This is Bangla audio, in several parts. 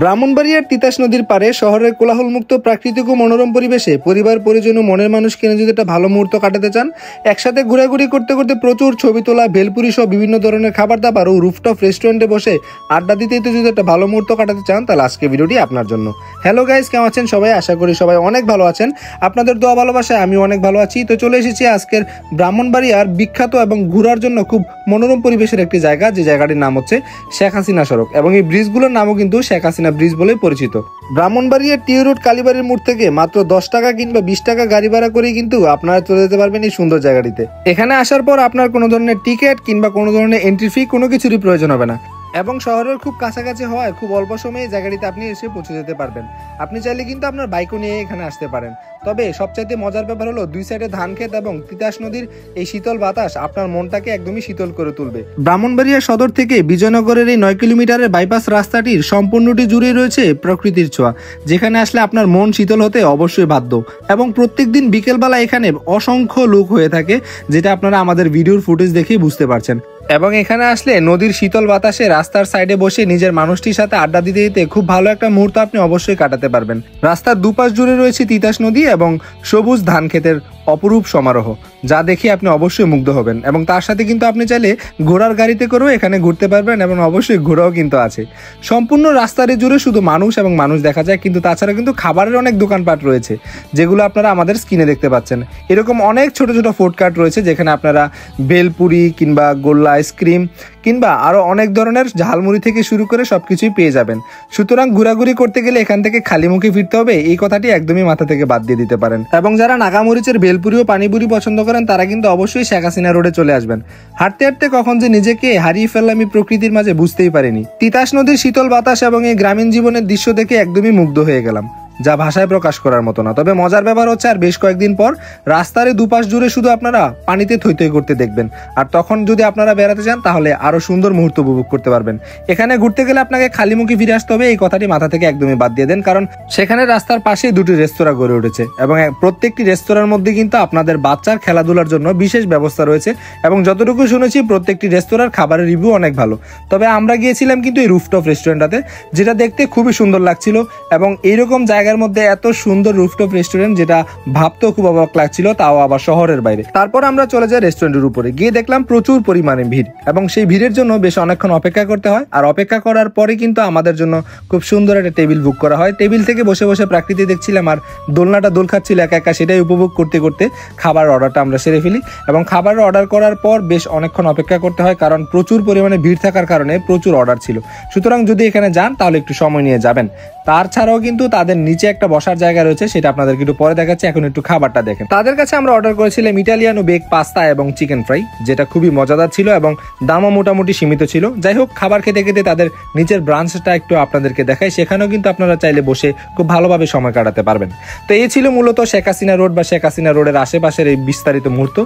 ব্রাহ্মণবাড়িয়ার তিতাস নদীর পারে শহরের কোলাহলমুক্ত প্রাকৃতিক ও মনোরম পরিবেশে পরিবার পরিজন ও মনের মানুষকে নিয়ে যদি একটা ভালো মুহূর্ত কাটাতে চান, একসাথে ঘোরাঘুরি করতে করতে প্রচুর ছবি তোলা, ভেলপুরি সহ বিভিন্ন ধরনের খাবার দাবার ও রুফটপ রেস্টুরেন্টে বসে আড্ডা দিতে যদি একটা ভালো মুহূর্ত কাটাতে চান, তাহলে আজকে ভিডিওটি আপনার জন্য। হ্যালো গাইস, কেমন আছেন সবাই? আশা করি সবাই অনেক ভালো আছেন। আপনাদের দোয়া ভালোবাসায় আমি অনেক ভালো আছি। তো চলে এসেছি আজকের ব্রাহ্মণবাড়িয়ার বিখ্যাত এবং ঘোরার জন্য খুব মনোরম পরিবেশের একটি জায়গা, যে জায়গাটির নাম হচ্ছে শেখ হাসিনা সড়ক, এবং এই ব্রিজগুলোর নামও কিন্তু শেখ হাসিনা ব্রিজ বলে পরিচিত। ব্রাহ্মণবাড়িয়ার টিউ রোড কালীবাড়ির মোড় থেকে মাত্র 10 টাকা কিংবা 20 টাকা গাড়ি ভাড়া করে কিন্তু আপনারা চলে যেতে পারবেন এই সুন্দর জায়গাটিতে। এখানে আসার পর আপনার কোনো ধরনের টিকিট কিংবা কোনো ধরনের এন্ট্রি ফি কোনো কিছুরই প্রয়োজন হবে না, এবং শহরের খুব কাছাকাছি হওয়ায় খুব অল্প সময়ে জায়গাটিতে আপনি এসে পৌঁছে যেতে পারবেন। আপনি চাইলে কিন্তু আপনার বাইকও নিয়ে এখানে আসতে পারেন। তবে সবচাইতে মজার ব্যাপার হলো দুই সাইডে ধান ক্ষেত এবং তিতাস নদীর এই শীতল বাতাস আপনার মনটাকে একদমই শীতল করে তুলবে। ব্রাহ্মণবাড়িয়া সদর থেকে বিজয়নগরের এই 9 কিলোমিটারের বাইপাস রাস্তাটির সম্পূর্ণটি জুড়ে রয়েছে প্রকৃতির ছোঁয়া, যেখানে আসলে আপনার মন শীতল হতে অবশ্যই বাধ্য। এবং প্রত্যেকদিন বিকেলবেলা এখানে অসংখ্য লোক হয়ে থাকে, যেটা আপনারা আমাদের ভিডিওর ফুটেজ দেখেই বুঝতে পারছেন। এবং এখানে আসলে নদীর শীতল বাতাসে রাস্তার সাইডে বসে নিজের মানুষটির সাথে আড্ডা দিতে দিতে খুব ভালো একটা মুহূর্ত আপনি অবশ্যই কাটাতে পারবেন। রাস্তার দুপাশ জুড়ে রয়েছে তিতাস নদী এবং সবুজ ধান ক্ষেতের অপরূপ সমারোহ, যা দেখে আপনি অবশ্যই মুগ্ধ হবেন। এবং তার সাথে কিন্তু আপনি চাইলে ঘোড়ার গাড়িতে করেও এখানে ঘুরতে পারবেন, এবং অবশ্যই ঘোড়াও কিন্তু আছে। সম্পূর্ণ রাস্তার জুড়ে শুধু মানুষ এবং মানুষ দেখা যায়, কিন্তু তাছাড়া কিন্তু খাবারের অনেক দোকানপাট রয়েছে, যেগুলো আপনারা আমাদের স্ক্রিনে দেখতে পাচ্ছেন। এরকম অনেক ছোট ছোট ফুডকার্ট রয়েছে, যেখানে আপনারা ভেলপুরি কিংবা গোল্লা আইসক্রিম কিংবা আরও অনেক ধরনের ঝালমুড়ি থেকে শুরু করে সবকিছুই পেয়ে যাবেন। সুতরাং ঘোরাঘুরি করতে গেলে এখান থেকে খালি মুখে ফিরতে হবে, এই কথাটি একদমই মাথা থেকে বাদ দিয়ে দিতে পারেন। এবং যারা নাগামরিচের ভেলপুরি ও পানিপুরি পছন্দ করেন, তারা কিন্তু অবশ্যই শেখ হাসিনা রোডে চলে আসবেন। হাঁটতে হাঁটতে কখন যে নিজেকে হারিয়ে ফেললাম এই প্রকৃতির মাঝে বুঝতেই পারিনি। তিতাস নদীর শীতল বাতাস এবং এই গ্রামীণ জীবনের দৃশ্য দেখে একদমই মুগ্ধ হয়ে গেলাম, যা ভাষায় প্রকাশ করার মতো না। তবে মজার ব্যাপার হচ্ছে, আর বেশ কয়েকদিন পর রাস্তার দুপাশ জুড়ে শুধু আপনারা পানিতে থই থই করতে দেখবেন, আর তখন যদি আপনারা বেড়াতে যান তাহলে আরো সুন্দর মুহূর্ত উপভোগ করতে পারবেন। এখানে ঘুরতে গেলে আপনাকে খালি মুখে ফিরে আসতে হবে, এই কথাটি মাথা থেকে একদমই বাদ দিয়ে দেন, কারণ সেখানে রাস্তার পাশেই দুটি রেস্তোরাঁ গড়ে উঠেছে, এবং প্রত্যেকটি রেস্তোরাঁর মধ্যে কিন্তু আপনাদের বাচ্চার খেলাধুলার জন্য বিশেষ ব্যবস্থা রয়েছে। এবং যতটুকু শুনেছি প্রত্যেকটি রেস্তোরাঁর খাবারের রিভিউ অনেক ভালো। তবে আমরা গিয়েছিলাম কিন্তু এই রুফটপ রেস্টুরেন্টটাতে, যেটা দেখতে খুবই সুন্দর লাগছিল। এবং এইরকম জায়গার মধ্যে এত সুন্দর রুফটপ রেস্টুরেন্ট, যেটা ভাবতেও খুব অবাক লাগছিল, তাও আবার শহরের বাইরে। তারপর আমরা চলে যাই রেস্টুরেন্টের উপরে, গিয়ে দেখলাম প্রচুর পরিমাণে ভিড়, এবং সেই ভিড়ের জন্য বেশ অনেকক্ষণ অপেক্ষা করতে হয়। আর অপেক্ষা করার পরে কিন্তু আমাদের জন্য খুব সুন্দর একটা টেবিল বুক করা হয়। টেবিল থেকে বসে বসে প্রাকৃতি দেখছিলাম, আর দোলনাটা দোল খাচ্ছিল একা একা, সেটাই উপভোগ করতে করতে খাবার অর্ডারটা আমরা সেরে ফেলি। এবং খাবার অর্ডার করার পর বেশ অনেকক্ষণ অপেক্ষা করতে হয়, কারণ প্রচুর পরিমাণে ভিড় থাকার কারণে প্রচুর অর্ডার ছিল। সুতরাং যদি এখানে যান তাহলে একটু সময় নিয়ে যাবেন। তাছাড়াও কিন্তু তাদের নিচে একটা বসার জায়গা রয়েছে, সেটা আপনাদেরকে একটু পরে দেখাচ্ছি। এখন একটু খাবারটা দেখেন। তাদের কাছে আমরা অর্ডার করেছিলাম ইটালিয়ানো বেক পাস্তা এবং চিকেন ফ্রাই, যেটা খুবই মজাদার ছিল এবং দামও মোটামুটি সীমিত ছিল। যাই হোক, খাবার খেতে খেতে তাদের নিচের ব্রাঞ্চটা একটু আপনাদেরকে দেখাই, সেখানেও কিন্তু আপনারা চাইলে বসে খুব ভালোভাবে সময় কাটাতে পারবেন। তো এই ছিল মূলত শেখ হাসিনা রোড বা শেখ হাসিনা রোডের আশেপাশের এই বিস্তারিত মুহূর্ত।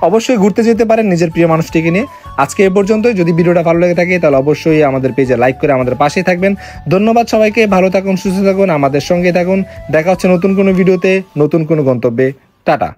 অবশ্যই ঘুরতে যেতে পারেন নিজের প্রিয় মানুষটিকে নিয়ে। আজকে এ পর্যন্তই। যদি ভিডিওটা ভালো লেগে থাকে তাহলে অবশ্যই আমাদের পেজে লাইক করে আমাদের পাশে থাকবেন। ধন্যবাদ সবাইকে। ভালো থাকুন, সুস্থ থাকুন, আমাদের সঙ্গে থাকুন। দেখা হচ্ছে নতুন কোনো ভিডিওতে, নতুন কোনো গন্তব্যে। টাটা।